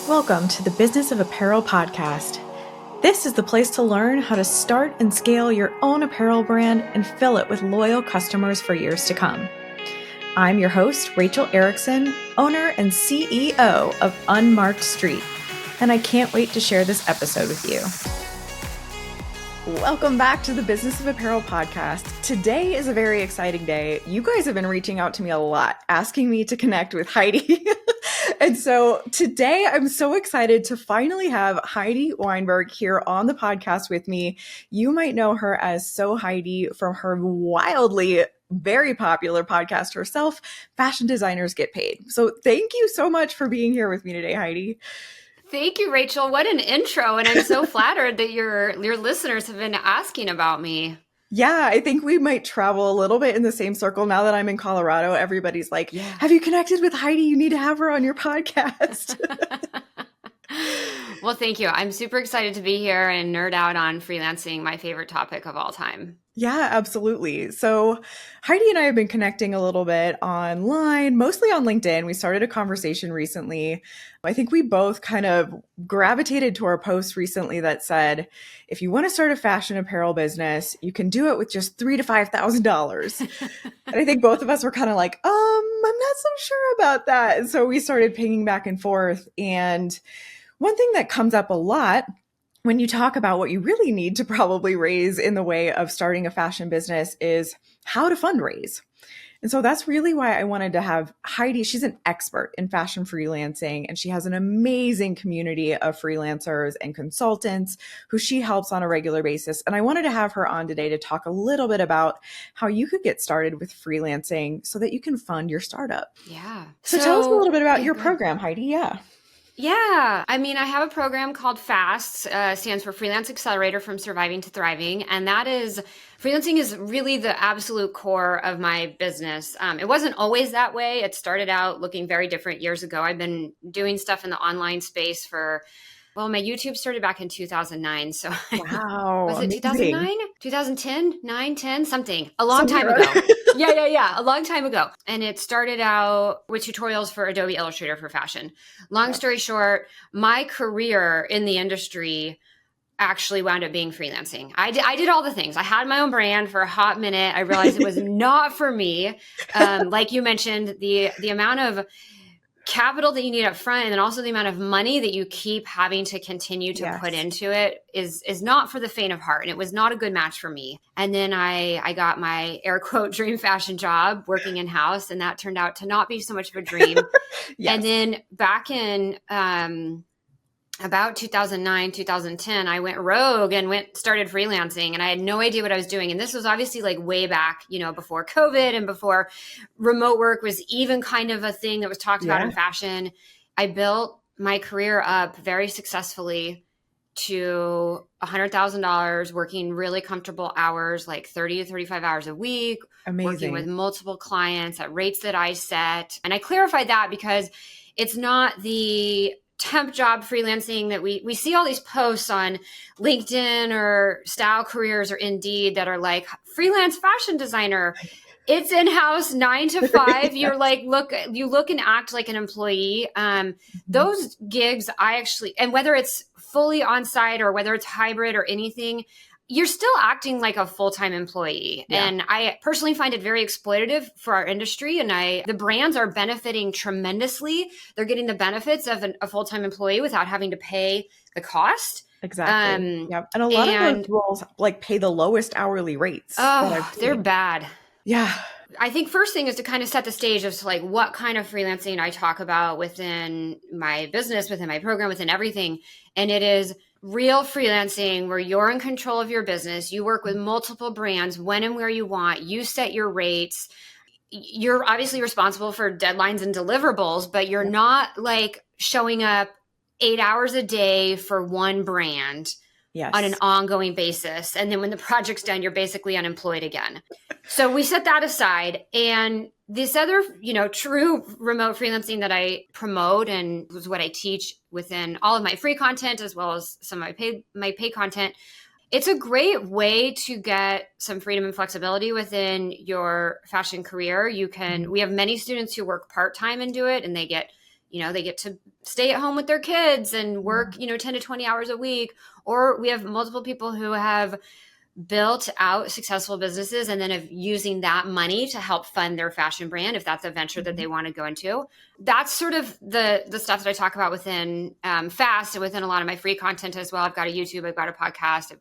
Welcome to the Business of Apparel podcast. This is the place to learn how to start and scale your own apparel brand and fill it with loyal customers for years to come. I'm your host, Rachel Erickson, owner and CEO of Unmarked Street, and I can't wait to share this episode with you. Welcome back to the Business of Apparel podcast. Today is a very exciting day. You guys have been reaching out to me a lot, asking me to connect with Heidi. And so today I'm so excited to finally have Heidi Weinberg here on the podcast with me. You might know her as So Heidi from her wildly very popular podcast herself, Fashion Designers Get Paid. So thank you so much for being here with me today, Heidi. Thank you, Rachel. What an intro. And I'm so flattered that your listeners have been asking about me. Yeah, I think we might travel a little bit in the same circle. Now that I'm in Colorado, everybody's like, Have you connected with Heidi? You need to have her on your podcast. Well, thank you. I'm super excited to be here and nerd out on freelancing, my favorite topic of all time. Yeah, absolutely. So Heidi and I have been connecting a little bit online, mostly on LinkedIn. We started a conversation recently. I think we both kind of gravitated to our post recently that said, if you want to start a fashion apparel business, you can do it with just $3,000 to $5,000. And I think both of us were kind of like, I'm not so sure about that. And so we started pinging back and forth. And one thing that comes up a lot when you talk about what you really need to probably raise in the way of starting a fashion business is how to fundraise. And so that's really why I wanted to have Heidi. She's an expert in fashion freelancing, and she has an amazing community of freelancers and consultants who she helps on a regular basis. And I wanted to have her on today to talk a little bit about how you could get started with freelancing so that you can fund your startup. Yeah. So tell us a little bit about your program, Heidi. Yeah. I mean, I have a program called FAST, stands for Freelance Accelerator from Surviving to Thriving. And freelancing is really the absolute core of my business. It wasn't always that way. It started out looking very different years ago. I've been doing stuff in the online space my YouTube started back in 2009. So wow. Was it 2009, 2010, 9, 10, something, a long time ago. Yeah. A long time ago. And it started out with tutorials for Adobe Illustrator for fashion. Long story short, my career in the industry actually wound up being freelancing. I did all the things. I had my own brand for a hot minute. I realized it was not for me. Like you mentioned, the amount of capital that you need up front, and then also the amount of money that you keep having to continue to put into it is not for the faint of heart. And it was not a good match for me. And then I got my air quote dream fashion job working in-house, and that turned out to not be so much of a dream. And then back in about 2009, 2010, I went rogue and started freelancing, and I had no idea what I was doing. And this was obviously like way back, before COVID and before remote work was even kind of a thing that was talked about in fashion. I built my career up very successfully to $100,000, working really comfortable hours, like 30 to 35 hours a week, working with multiple clients at rates that I set. And I clarified that because it's not the temp job freelancing that we see all these posts on LinkedIn or Style Careers or Indeed that are like freelance fashion designer. It's in-house 9 to 5. You're like, you look and act like an employee. Those gigs and whether it's fully on site or whether it's hybrid or anything, you're still acting like a full-time employee. Yeah. And I personally find it very exploitative for our industry. And the brands are benefiting tremendously. They're getting the benefits of a full-time employee without having to pay the cost. Exactly. And a lot of those roles pay the lowest hourly rates. Oh, they're bad. Yeah. I think first thing is to kind of set the stage of like what kind of freelancing I talk about within my business, within my program, within everything. And it is real freelancing where you're in control of your business. You work with multiple brands when and where you want. You set your rates. You're obviously responsible for deadlines and deliverables, but you're not like showing up 8 hours a day for one brand on an ongoing basis. And then when the project's done, you're basically unemployed again. So we set that aside. And this other, true remote freelancing that I promote and was what I teach within all of my free content, as well as some of my paid content. It's a great way to get some freedom and flexibility within your fashion career. We have many students who work part-time and do it, and they get they get to stay at home with their kids and work, 10 to 20 hours a week. Or we have multiple people who have built out successful businesses and then of using that money to help fund their fashion brand, if that's a venture that they want to go into. That's sort of the stuff that I talk about within Fast and within a lot of my free content as well. I've got a YouTube, I've got a podcast,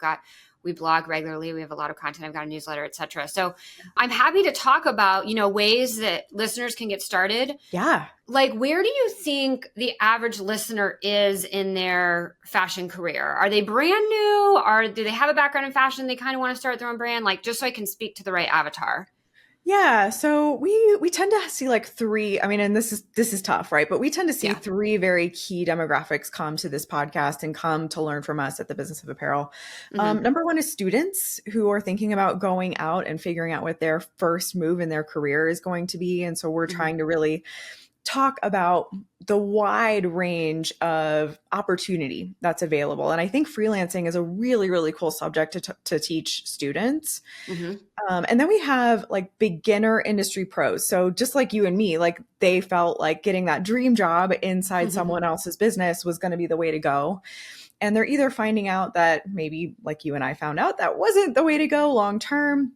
we blog regularly. We have a lot of content. I've got a newsletter, et cetera. So I'm happy to talk about, ways that listeners can get started. Yeah. Like, where do you think the average listener is in their fashion career? Are they brand new? Or do they have a background in fashion? They kind of want to start their own brand, like just so I can speak to the right avatar. Yeah, so we tend to see like three, and this is tough, right? But we tend to see three very key demographics come to this podcast and come to learn from us at the Business of Apparel. Number one is students who are thinking about going out and figuring out what their first move in their career is going to be. And so we're trying to really talk about the wide range of opportunity that's available. And I think freelancing is a really, really cool subject to teach students. And then we have like beginner industry pros. So just like you and me, like they felt like getting that dream job inside someone else's business was going to be the way to go. And they're either finding out that maybe like you and I found out that wasn't the way to go long term,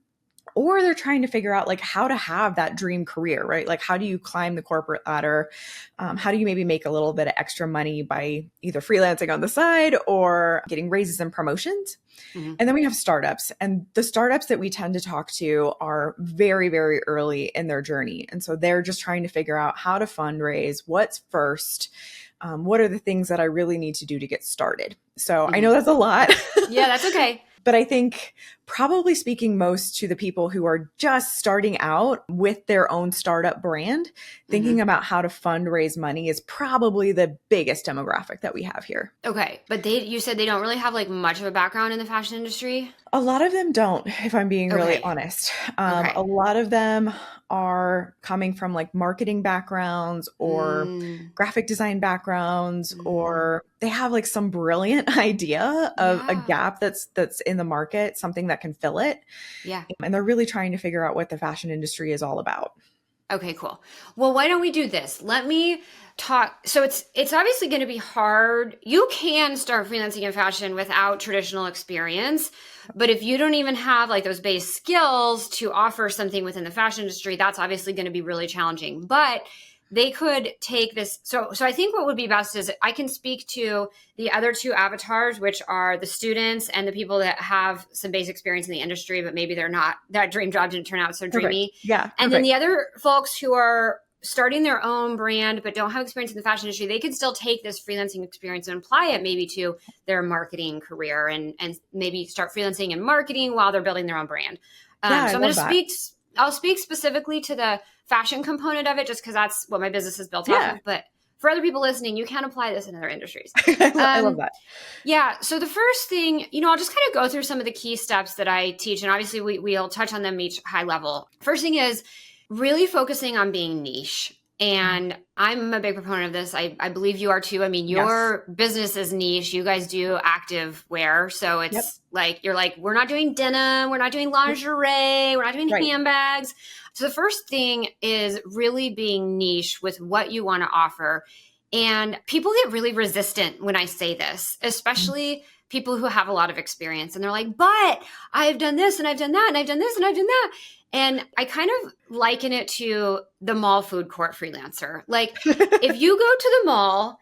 or they're trying to figure out like how to have that dream career, right? Like how do you climb the corporate ladder? How do you maybe make a little bit of extra money by either freelancing on the side or getting raises and promotions? And then we have startups, and the startups that we tend to talk to are very, very early in their journey. And so they're just trying to figure out how to fundraise, what's first, what are the things that I really need to do to get started? So I know that's a lot. Yeah, that's okay. But I think probably speaking most to the people who are just starting out with their own startup brand, thinking about how to fundraise money is probably the biggest demographic that we have here. Okay. But you said they don't really have like much of a background in the fashion industry? A lot of them don't, if I'm being really honest. A lot of them are coming from like marketing backgrounds or graphic design backgrounds, or they have like some brilliant idea of a gap that's in the market, something that can fill it. Yeah. And they're really trying to figure out what the fashion industry is all about. Okay, cool. Well, why don't we do this? Let me talk. So it's obviously going to be hard. You can start freelancing in fashion without traditional experience, but if you don't even have like those base skills to offer something within the fashion industry, that's obviously going to be really challenging. But they could take this. So I think what would be best is I can speak to the other two avatars, which are the students and the people that have some base experience in the industry, but maybe they're not, that dream job didn't turn out so dreamy. Yeah. And then the other folks who are starting their own brand, but don't have experience in the fashion industry, they could still take this freelancing experience and apply it maybe to their marketing career and maybe start freelancing and marketing while they're building their own brand. So I'm going to I'll speak specifically to the fashion component of it just because that's what my business is built off of. But for other people listening, you can apply this in other industries. I love that. Yeah. So the first thing, I'll just kind of go through some of the key steps that I teach. And obviously we'll touch on them each high level. First thing is really focusing on being niche. And I'm a big proponent of this. I believe you are too. I mean, your business is niche. You guys do activewear. So it's like, you're like, we're not doing denim. We're not doing lingerie. We're not doing handbags. So the first thing is really being niche with what you want to offer. And people get really resistant when I say this, especially people who have a lot of experience. And they're like, but I've done this and I've done that and I've done this and I've done that. And I kind of liken it to the mall food court freelancer. Like if you go to the mall,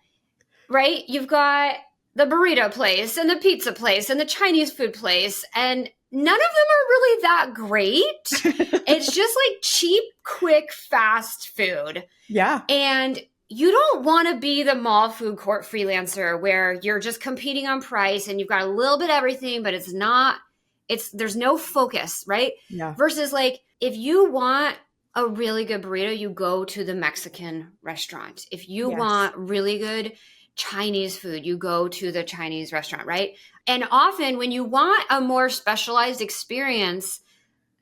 right, you've got the burrito place and the pizza place and the Chinese food place, and none of them are really that great. It's just like cheap, quick, fast food. Yeah. And you don't want to be the mall food court freelancer where you're just competing on price and you've got a little bit of everything, but there's no focus, right? Yeah. Versus like, if you want a really good burrito, you go to the Mexican restaurant. If you want really good Chinese food, you go to the Chinese restaurant, right? And often when you want a more specialized experience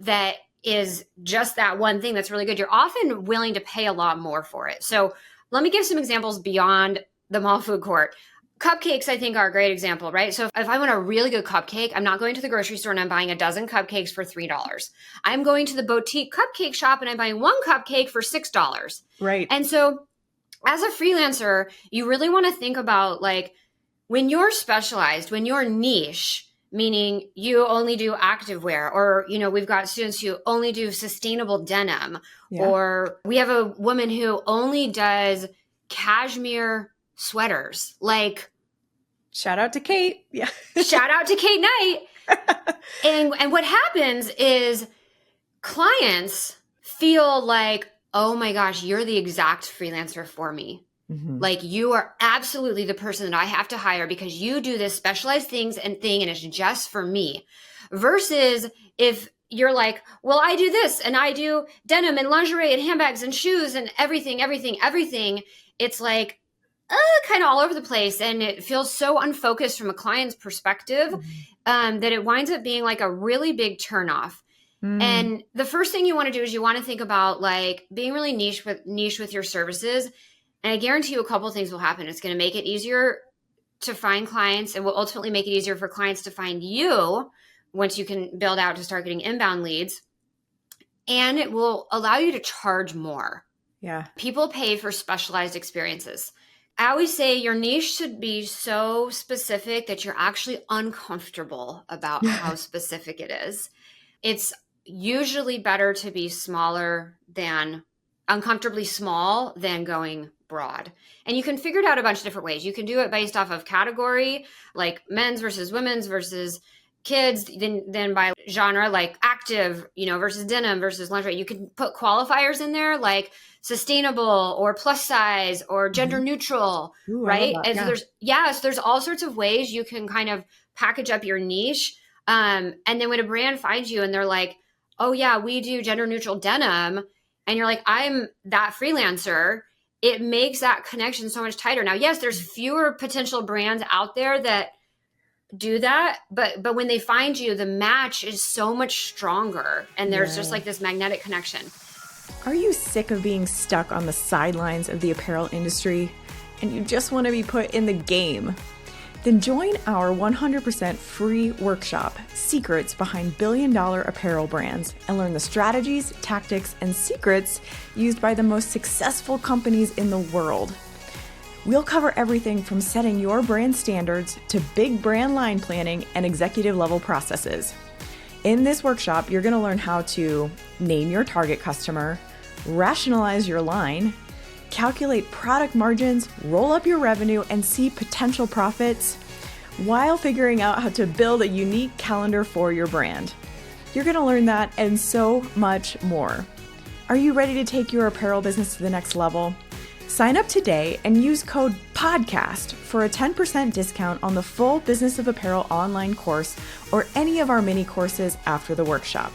that is just that one thing that's really good, you're often willing to pay a lot more for it. So let me give some examples beyond the mall food court. Cupcakes, I think, are a great example, right? So if I want a really good cupcake, I'm not going to the grocery store and I'm buying a dozen cupcakes for $3. I'm going to the boutique cupcake shop and I'm buying one cupcake for $6. Right. And so as a freelancer, you really want to think about like when you're specialized, when you're niche, meaning you only do activewear, or, you know, we've got students who only do sustainable denim, Yeah. or we have a woman who only does cashmere sweaters. Like, shout out to Kate. Yeah. shout out to Kate Knight. And what happens is clients feel like, oh my gosh, you're the exact freelancer for me. Mm-hmm. Like, you are absolutely the person that I have to hire because you do this specialized thing and it's just for me. Versus if you're like, well, I do this and I do denim and lingerie and handbags and shoes and everything. It's like kind of all over the place, and it feels so unfocused from a client's perspective that it winds up being like a really big turnoff. And the first thing you want to do is you want to think about like being really niche with your services. And I guarantee you a couple of things will happen. It's going to make it easier to find clients, and will ultimately make it easier for clients to find you once you can build out to start getting inbound leads. And it will allow you to charge more. Yeah. People pay for specialized experiences. I always say your niche should be so specific that you're actually uncomfortable about how specific it is. It's usually better to be uncomfortably small than going broad. And you can figure it out a bunch of different ways. You can do it based off of category, like men's versus women's versus kids, then by genre, like active, versus denim versus lingerie. You can put qualifiers in there like sustainable or plus size or gender neutral, Ooh, right? I love that. So there's all sorts of ways you can kind of package up your niche. And then when a brand finds you and they're like, oh yeah, we do gender neutral denim, and you're like, I'm that freelancer, it makes that connection so much tighter. Now, yes, there's fewer potential brands out there that do that, but when they find you, the match is so much stronger, and there's just like this magnetic connection. Are you sick of being stuck on the sidelines of the apparel industry and you just want to be put in the game? Then join our 100% free workshop, Secrets Behind Billion-Dollar Apparel Brands, and learn the strategies, tactics, and secrets used by the most successful companies in the world. We'll cover everything from setting your brand standards to big brand line planning and executive level processes. In this workshop, you're going to learn how to name your target customer, rationalize your line, calculate product margins, roll up your revenue, and see potential profits while figuring out how to build a unique calendar for your brand. You're going to learn that and so much more. Are you ready to take your apparel business to the next level? Sign up today and use code PODCAST for a 10% discount on the full Business of Apparel online course or any of our mini courses after the workshop.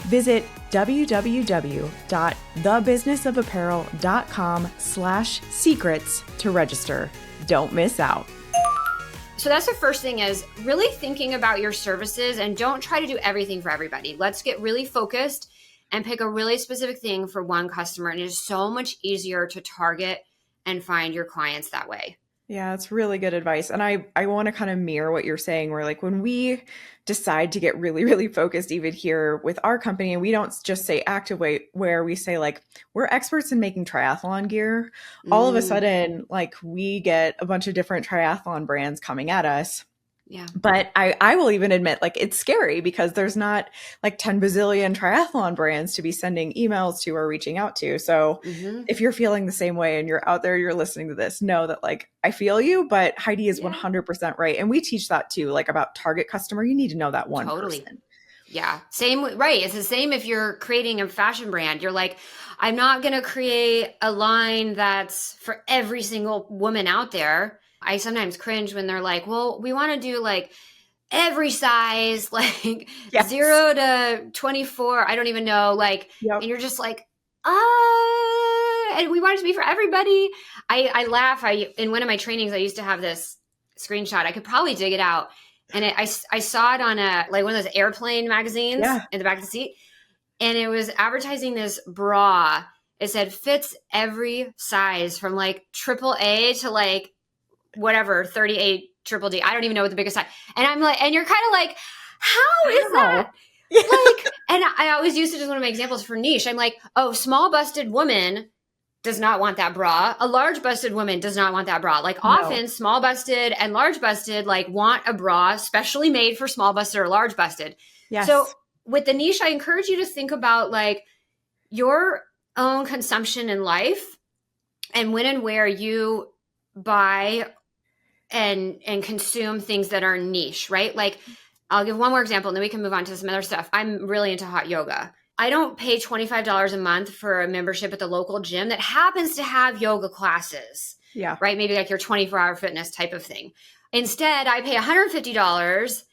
Visit www.thebusinessofapparel.com/secrets to register. Don't miss out. So that's the first thing, is really thinking about your services, and don't try to do everything for everybody. Let's get really focused and pick a really specific thing for one customer. And it is so much easier to target and find your clients that way. Yeah, it's really good advice. And I want to kind of mirror what you're saying, where like when we decide to get really, really focused, even here with our company, and we don't just say Activewear, we say like, we're experts in making triathlon gear. All of a sudden, like we get a bunch of different triathlon brands coming at us. Yeah. But I will even admit, like, it's scary because there's not like 10 bazillion triathlon brands to be sending emails to or reaching out to. So if you're feeling the same way and you're out there, you're listening to this, know that like, I feel you, but Heidi is 100% right. And we teach that too, like about target customer. You need to know that one person. Yeah. Same. Right. It's the same if you're creating a fashion brand. You're like, I'm not going to create a line that's for every single woman out there. I sometimes cringe when they're like, well, we want to do like every size, like 0 to 24. I don't even know. Like, and you're just like, and we want it to be for everybody. I laugh. In one of my trainings, I used to have this screenshot. I could probably dig it out. And I saw it on like one of those airplane magazines in the back of the seat. And it was advertising this bra. It said fits every size from like AAA to like whatever, 38 triple D. I don't even know what the biggest size. And I'm like, and you're kind of like, how is that? Like, and I always use it as one of my examples for niche. I'm like, oh, small busted woman does not want that bra. A large busted woman does not want that bra. Like No. often small busted and large busted like want a bra specially made for small busted or large busted. Yes. So with the niche, I encourage you to think about like your own consumption in life and when and where you buy and consume things that are niche, right? Like I'll give one more example and then we can move on to some other stuff. I'm really into hot yoga. I don't pay $25 a month for a membership at the local gym that happens to have yoga classes. Yeah. Right? Maybe like your 24-hour fitness type of thing. Instead, I pay $150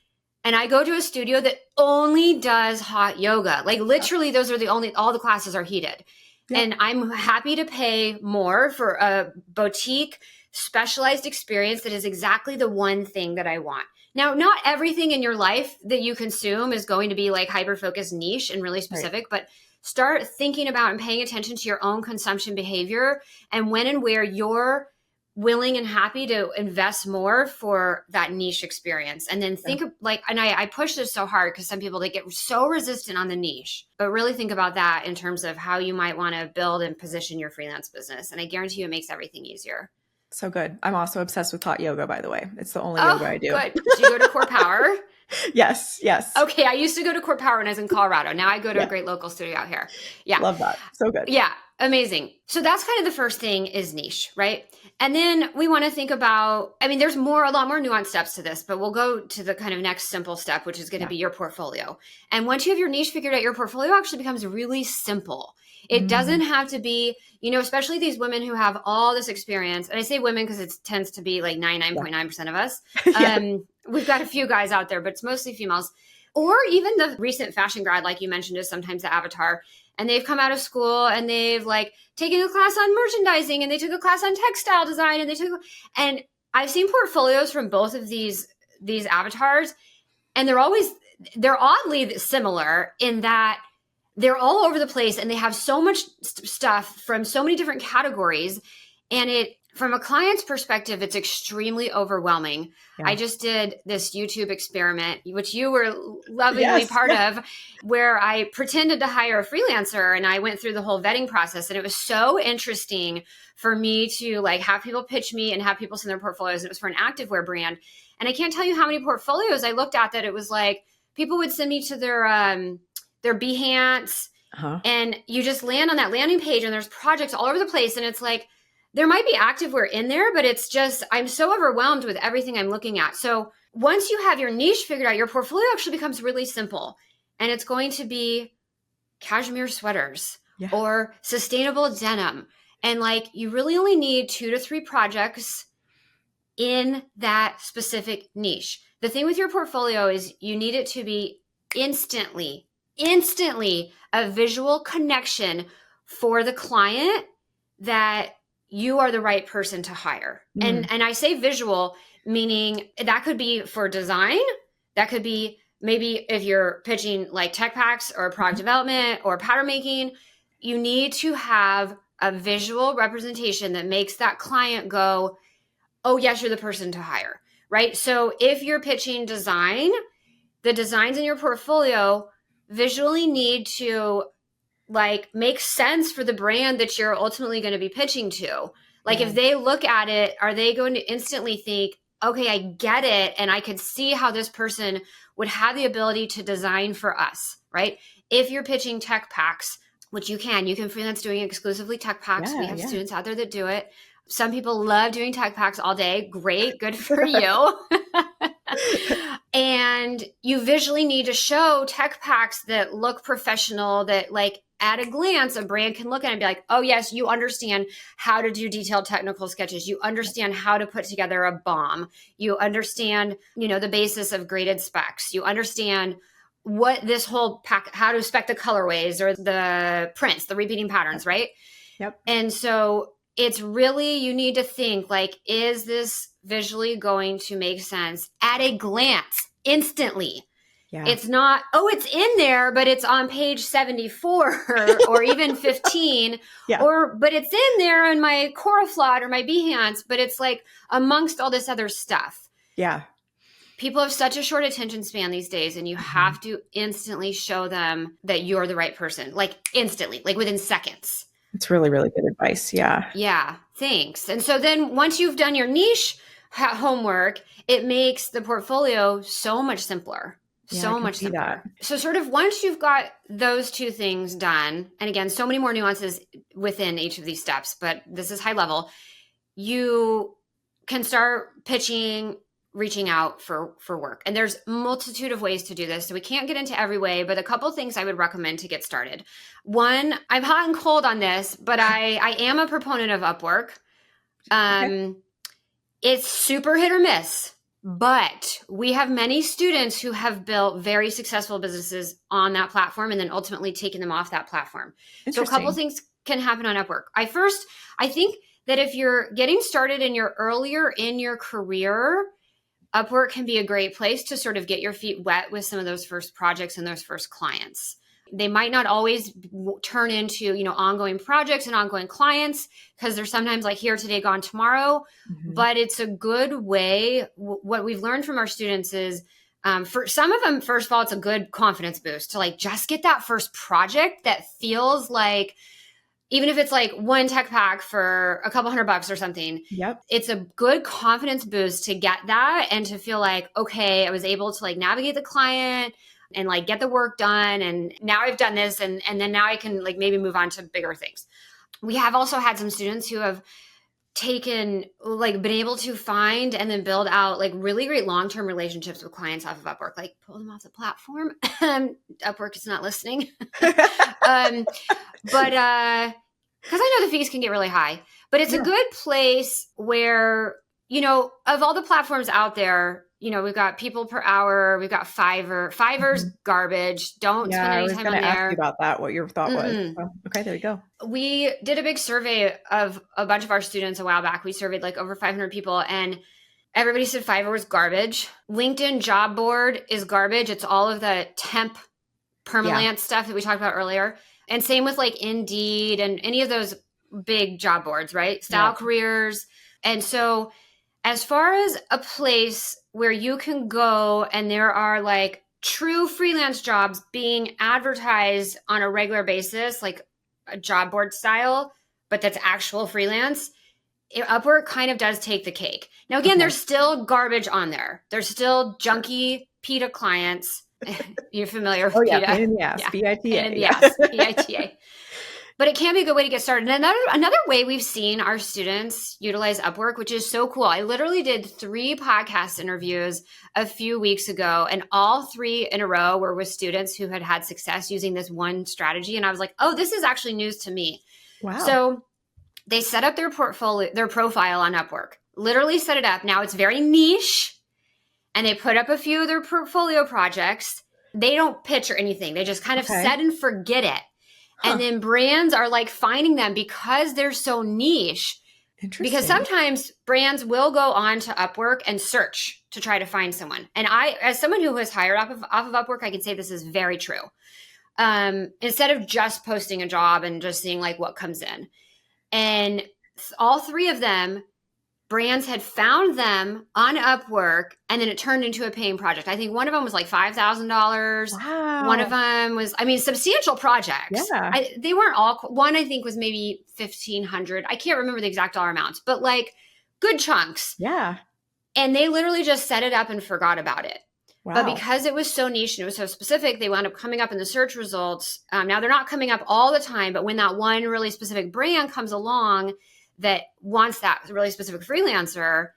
and I go to a studio that only does hot yoga. Like literally those are all the classes are heated. Yeah. And I'm happy to pay more for a boutique specialized experience that is exactly the one thing that I want. Now, not everything in your life that you consume is going to be like hyper-focused niche and really specific, but start thinking about and paying attention to your own consumption behavior and when and where you're willing and happy to invest more for that niche experience. And then think of like, and I push this so hard because some people, they get so resistant on the niche, but really think about that in terms of how you might want to build and position your freelance business. And I guarantee you it makes everything easier. So good. I'm also obsessed with hot yoga, by the way. It's the only yoga I do. Good. Did you go to Core Power? Yes. Okay. I used to go to Core Power when I was in Colorado. Now I go to a great local studio out here. Yeah. Love that. So good. Yeah. Amazing. So that's kind of the first thing is niche, right? And then we want to think about, I mean, there's a lot more nuanced steps to this, but we'll go to the kind of next simple step, which is going to be your portfolio. And once you have your niche figured out, your portfolio actually becomes really simple. It doesn't have to be, especially these women who have all this experience. And I say women because it tends to be like 99.9% of us. We've got a few guys out there, but it's mostly females. Or even the recent fashion grad, like you mentioned, is sometimes the avatar. And they've come out of school and they've like taken a class on merchandising and they took a class on textile design and I've seen portfolios from both of these avatars and they're oddly similar in that they're all over the place and they have so much stuff from so many different categories. And from a client's perspective, it's extremely overwhelming. Yeah. I just did this YouTube experiment, which you were lovingly part of, where I pretended to hire a freelancer and I went through the whole vetting process. And it was so interesting for me to like have people pitch me and have people send their portfolios. And it was for an activewear brand. And I can't tell you how many portfolios I looked at that it was like people would send me to their Behance and you just land on that landing page and there's projects all over the place. And it's like, there might be activewear in there, but it's just, I'm so overwhelmed with everything I'm looking at. So once you have your niche figured out, your portfolio actually becomes really simple. And it's going to be cashmere sweaters or sustainable denim. And like, you really only need 2 to 3 projects in that specific niche. The thing with your portfolio is you need it to be instantly a visual connection for the client that you are the right person to hire. And I say visual, meaning that could be for design. That could be maybe if you're pitching like tech packs or product development or pattern making, you need to have a visual representation that makes that client go, oh yes, you're the person to hire, right? So if you're pitching design, the designs in your portfolio visually need to like make sense for the brand that you're ultimately going to be pitching to. Like if they look at it, are they going to instantly think, okay, I get it. And I could see how this person would have the ability to design for us, right? If you're pitching tech packs, which you can freelance doing exclusively tech packs. We have students out there that do it. Some people love doing tech packs all day. Great. Good for you. And you visually need to show tech packs that look professional, that like at a glance, a brand can look at it and be like, oh yes, you understand how to do detailed technical sketches. You understand how to put together a BOM. You understand, the basis of graded specs. You understand what this whole pack, how to spec the colorways or the prints, the repeating patterns, right? Yep. And so it's really, you need to think like, is this visually going to make sense at a glance, instantly? Yeah. It's not, it's in there, but it's on page 74 or even 15, but it's in there in my Coraflot or my Behance, but it's like amongst all this other stuff. Yeah. People have such a short attention span these days, and you have to instantly show them that you're the right person, like instantly, like within seconds. It's really, really good advice. Yeah. Yeah, thanks. And so then once you've done your niche homework, it makes the portfolio so much simpler. Yeah, I So can much see that. simpler. So, sort of once you've got those two things done, and again, so many more nuances within each of these steps, but this is high level, you can start pitching, reaching out for work. And there's a multitude of ways to do this. So we can't get into every way, but a couple of things I would recommend to get started. One, I'm hot and cold on this, but I am a proponent of Upwork. Okay. It's super hit or miss, but we have many students who have built very successful businesses on that platform and then ultimately taken them off that platform. So a couple of things can happen on Upwork. I think that if you're getting started and you're earlier in your career, Upwork can be a great place to sort of get your feet wet with some of those first projects and those first clients. They might not always turn into, ongoing projects and ongoing clients because they're sometimes like here today, gone tomorrow. Mm-hmm. But it's a good way. What we've learned from our students is for some of them, first of all, it's a good confidence boost to like just get that first project that feels like, even if it's like one tech pack for a couple $100 or something, yep, it's a good confidence boost to get that and to feel like, okay, I was able to like navigate the client and like get the work done. And now I've done this. And then now I can like maybe move on to bigger things. We have also had some students who have been able to find and then build out like really great long-term relationships with clients off of Upwork, like pull them off the platform. Upwork is not listening. But because I know the fees can get really high, but it's a good place where, of all the platforms out there, we've got People Per Hour, we've got Fiverr. Fiverr's garbage. Don't spend any time on there. I was going to ask you about that, what your thought was. Oh, okay, there you go. We did a big survey of a bunch of our students a while back. We surveyed like over 500 people and everybody said Fiverr was garbage. LinkedIn job board is garbage. It's all of the temp permalance stuff that we talked about earlier. And same with like Indeed and any of those big job boards, right? Style Careers. And so as far as a place where you can go and there are like true freelance jobs being advertised on a regular basis, like a job board style, but that's actual freelance, Upwork kind of does take the cake. Now, again, there's still garbage on there. There's still junky PETA clients. You're familiar with PETA? Pain in the ass, PITA. Pain in the ass, PITA. But it can be a good way to get started. And another way we've seen our students utilize Upwork, which is so cool. I literally did 3 podcast interviews a few weeks ago, and all 3 in a row were with students who had had success using this one strategy. And I was like, oh, this is actually news to me. Wow. So they set up their profile on Upwork, literally set it up. Now it's very niche. And they put up a few of their portfolio projects. They don't pitch or anything. They just kind of set and forget it. And then brands are like finding them because they're so niche. Interesting. Because sometimes brands will go on to Upwork and search to try to find someone. And I, as someone who was hired off of Upwork, I can say this is very true. Instead of just posting a job and just seeing like what comes in. And all 3 of them, brands had found them on Upwork, and then it turned into a paying project. I think one of them was like $5,000. Wow. One of them was, substantial projects. Yeah. They weren't all, one I think was maybe $1,500. I can't remember the exact dollar amounts, but like good chunks. Yeah. And they literally just set it up and forgot about it. Wow. But because it was so niche and it was so specific, they wound up coming up in the search results. Now they're not coming up all the time, but when that one really specific brand comes along that wants that really specific freelancer,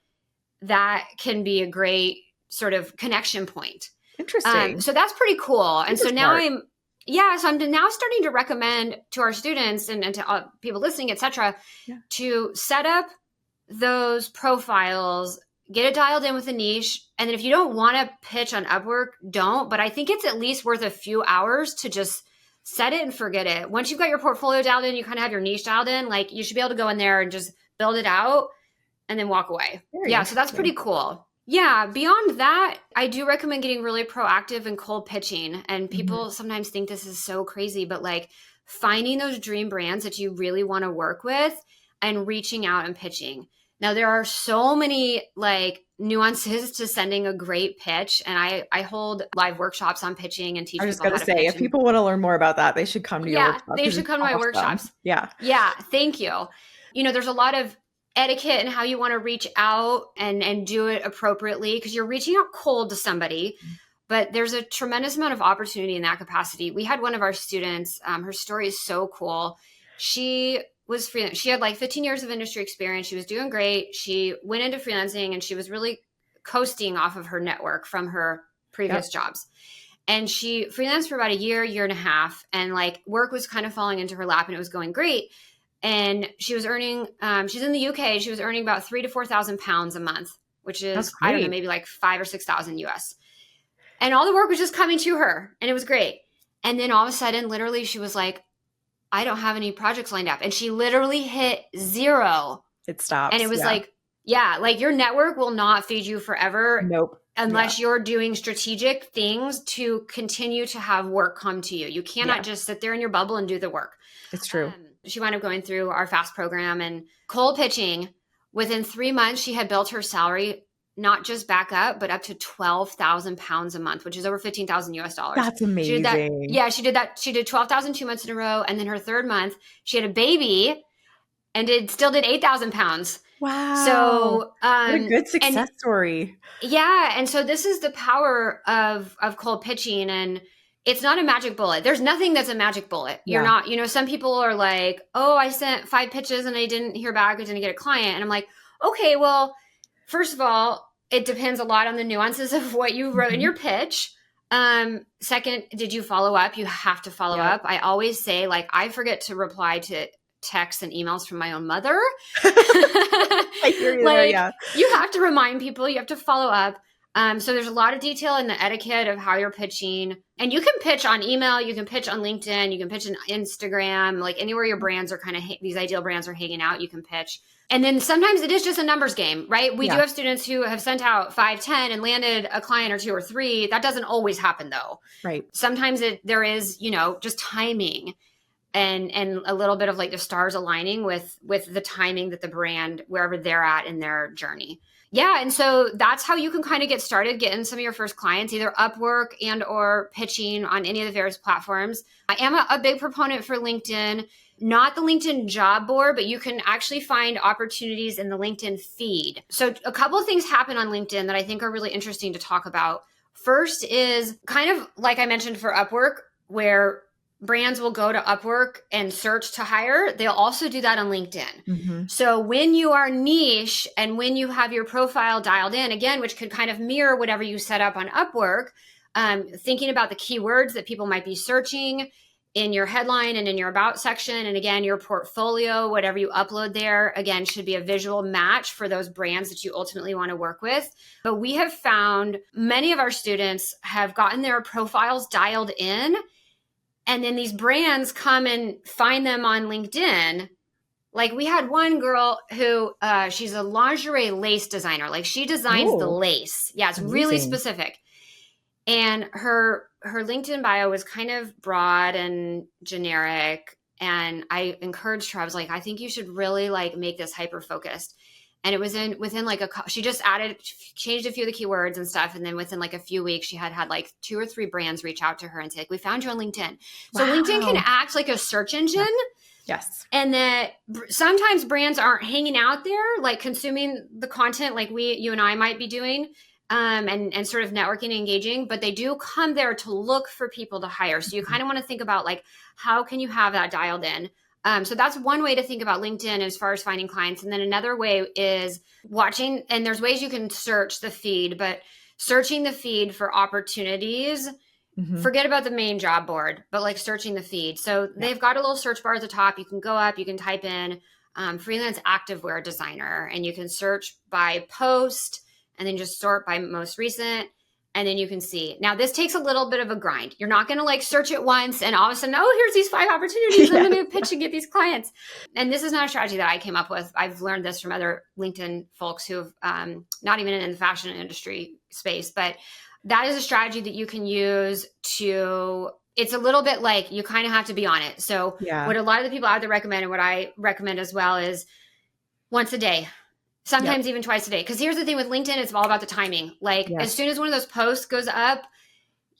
that can be a great sort of connection point. Interesting. So that's pretty cool. And so now I'm now starting to recommend to our students and to people listening, et cetera, to set up those profiles, get it dialed in with a niche. And then if you don't want to pitch on Upwork, don't. But I think it's at least worth a few hours to just set it and forget it. Once you've got your portfolio dialed in, you kind of have your niche dialed in, like you should be able to go in there and just build it out and then walk away. So that's pretty cool. Yeah. Beyond that, I do recommend getting really proactive and cold pitching. And people sometimes think this is so crazy, but like finding those dream brands that you really want to work with and reaching out and pitching. Now there are so many like nuances to sending a great pitch. And I hold live workshops on pitching and teach I was just people going how to to say, pitch. if people want to learn more about that, they should come to your Yeah, workshop they because should it's come to my awesome. workshops. Yeah. Yeah, thank you. There's a lot of etiquette and how you want to reach out and do it appropriately, because you're reaching out cold to somebody, but there's a tremendous amount of opportunity in that capacity. We had one of our students, her story is so cool. She was freelance. She had like 15 years of industry experience. She was doing great. She went into freelancing and she was really coasting off of her network from her previous jobs. And she freelanced for about a year and a half, and like work was kind of falling into her lap and it was going great. And she was earning, she's in the UK. She was earning about 3,000 to 4,000 pounds a month, which is, I don't know, maybe like 5,000 or 6,000 US. And all the work was just coming to her and it was great. And then all of a sudden, literally, she was like, I don't have any projects lined up. And she literally hit zero. It stops. And it was like, like your network will not feed you forever. Nope. Unless you're doing strategic things to continue to have work come to you. You cannot just sit there in your bubble and do the work. It's true. She wound up going through our FAST program and cold pitching. Within 3 months, she had built her salary not just back up, but up to 12,000 pounds a month, which is over 15,000 US dollars. That's amazing. She did that. Yeah, she did that. She did 12,000 2 months in a row. And then her third month, she had a baby and still did 8,000 pounds. Wow. So, what a good success story. Yeah. And so this is the power of cold pitching, and it's not a magic bullet. There's nothing that's a magic bullet. You're not, some people are like, oh, I sent 5 pitches and I didn't hear back. I didn't get a client. And I'm like, okay, well, first of all, it depends a lot on the nuances of what you wrote in your pitch. Second, did you follow up? You have to follow up. I always say, like, I forget to reply to texts and emails from my own mother. I hear you there, you have to remind people, you have to follow up. So there's a lot of detail in the etiquette of how you're pitching. And you can pitch on email, you can pitch on LinkedIn, you can pitch on Instagram, like anywhere your brands are kind of, these ideal brands are hanging out, you can pitch. And then sometimes it is just a numbers game, right? We do have students who have sent out 5, 10 and landed a client or 2 or 3. That doesn't always happen though. Right. Sometimes there is, just timing and a little bit of like the stars aligning with the timing that the brand, wherever they're at in their journey. Yeah. And so that's how you can kind of get started, getting some of your first clients, either Upwork and or pitching on any of the various platforms. I am a big proponent for LinkedIn, not the LinkedIn job board, but you can actually find opportunities in the LinkedIn feed. So a couple of things happen on LinkedIn that I think are really interesting to talk about. First is kind of like I mentioned for Upwork, where brands will go to Upwork and search to hire. They'll also do that on LinkedIn. Mm-hmm. So when you are niche and when you have your profile dialed in, again, which could kind of mirror whatever you set up on Upwork, thinking about the keywords that people might be searching in your headline and in your about section. And again, your portfolio, whatever you upload there, again, should be a visual match for those brands that you ultimately want to work with. But we have found many of our students have gotten their profiles dialed in, and then these brands come and find them on LinkedIn. Like we had one girl who, she's a lingerie lace designer. Like she designs the lace. Yeah, it's really specific. And her LinkedIn bio was kind of broad and generic. And I encouraged her. I was like, I think you should really like make this hyper focused. And it was within like she just changed a few of the keywords and stuff. And then within like a few weeks, she had like 2 or 3 brands reach out to her and say, like, we found you on LinkedIn. So LinkedIn can act like a search engine. Yes. And that sometimes brands aren't hanging out there, like consuming the content like you and I might be doing, and sort of networking and engaging, but they do come there to look for people to hire. So you kind of want to think about like, how can you have that dialed in? So that's one way to think about LinkedIn as far as finding clients. And then another way is watching, and there's ways you can search the feed, but searching the feed for opportunities, forget about the main job board, but like searching the feed. So they've got a little search bar at the top. You can go up, you can type in freelance activewear designer, and you can search by post and then just sort by most recent. And then you can see. Now, this takes a little bit of a grind. You're not going to like search it once and all of a sudden, oh, here's these 5 opportunities. I'm going to pitch and get these clients. And this is not a strategy that I came up with. I've learned this from other LinkedIn folks who have not even in the fashion industry space, but that is a strategy that you can use to, it's a little bit like you kind of have to be on it. So what a lot of the people out there recommend and what I recommend as well is once a day, Sometimes even twice a day. Because here's the thing with LinkedIn, it's all about the timing. Like as soon as one of those posts goes up,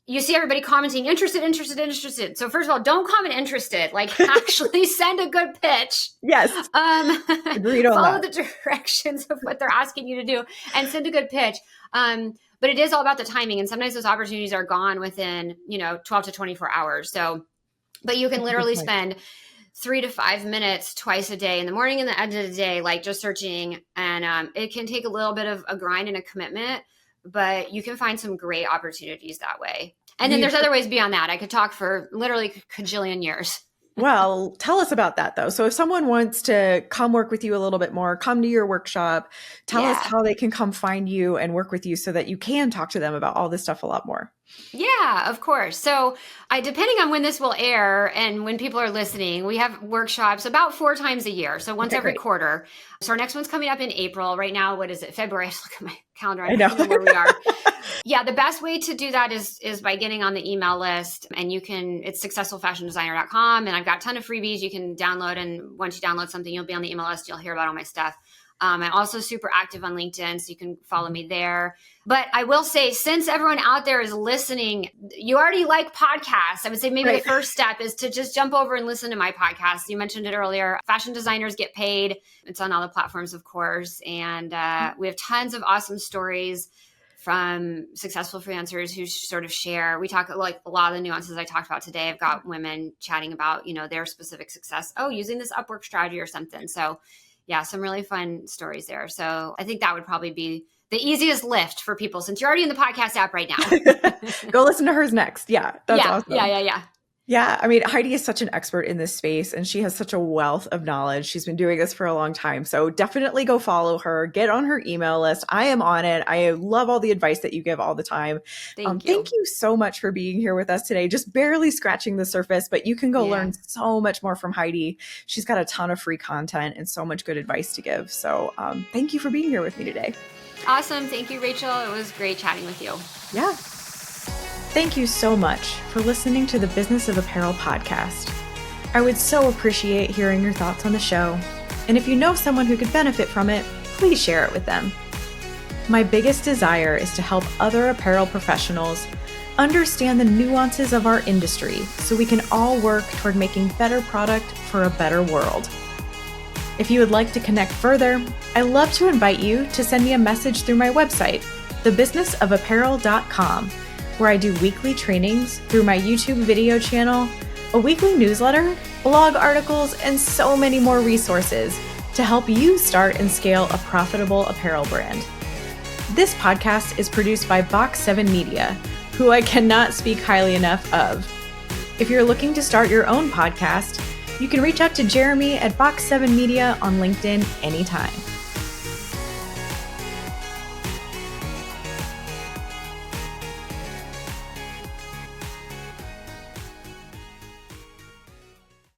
you see everybody commenting, interested, interested, interested. So first of all, don't comment interested. Like actually send a good pitch. Yes. Agreed on follow that. the directions of what they're asking you to do and send a good pitch. But it is all about the timing. And sometimes those opportunities are gone within, 12 to 24 hours. So, but you can literally spend 3 to 5 minutes twice a day in the morning and the end of the day, like just searching. And it can take a little bit of a grind and a commitment, but you can find some great opportunities that way. And then there's other ways beyond that. I could talk for literally a cajillion years. Well, tell us about that though. So if someone wants to come work with you a little bit more, come to your workshop, tell us how they can come find you and work with you so that you can talk to them about all this stuff a lot more. Yeah, of course. So depending on when this will air and when people are listening, we have workshops about 4 times a year. So once every quarter. So our next one's coming up in April. Right now, what is it? February. I just look at my calendar. I know where we are. Yeah, the best way to do that is by getting on the email list, and it's successfulfashiondesigner.com. And I've got a ton of freebies you can download. And once you download something, you'll be on the email list. You'll hear about all my stuff. I'm also super active on LinkedIn, so you can follow me there. But I will say, since everyone out there is listening, you already like podcasts. I would say maybe the first step is to just jump over and listen to my podcast. You mentioned it earlier. Fashion Designers Get Paid. It's on all the platforms, of course. And we have tons of awesome stories from successful freelancers who sort of share. We talk like a lot of the nuances I talked about today. I've got women chatting about, their specific success. Oh, using this Upwork strategy or something. So yeah, some really fun stories there. So I think that would probably be the easiest lift for people since you're already in the podcast app right now. Go listen to hers next. Yeah, that's awesome. Yeah. Yeah, I mean, Heidi is such an expert in this space and she has such a wealth of knowledge. She's been doing this for a long time. So definitely go follow her, get on her email list. I am on it. I love all the advice that you give all the time. Thank you so much for being here with us today. Just barely scratching the surface, but you can go learn so much more from Heidi. She's got a ton of free content and so much good advice to give. So thank you for being here with me today. Awesome. Thank you, Rachel. It was great chatting with you. Yeah. Thank you so much for listening to the Business of Apparel podcast. I would so appreciate hearing your thoughts on the show. And if you know someone who could benefit from it, please share it with them. My biggest desire is to help other apparel professionals understand the nuances of our industry so we can all work toward making better product for a better world. If you would like to connect further, I'd love to invite you to send me a message through my website, thebusinessofapparel.com, where I do weekly trainings through my YouTube video channel, a weekly newsletter, blog articles, and so many more resources to help you start and scale a profitable apparel brand. This podcast is produced by Box 7 Media, who I cannot speak highly enough of. If you're looking to start your own podcast, you can reach out to Jeremy at Box 7 Media on LinkedIn anytime.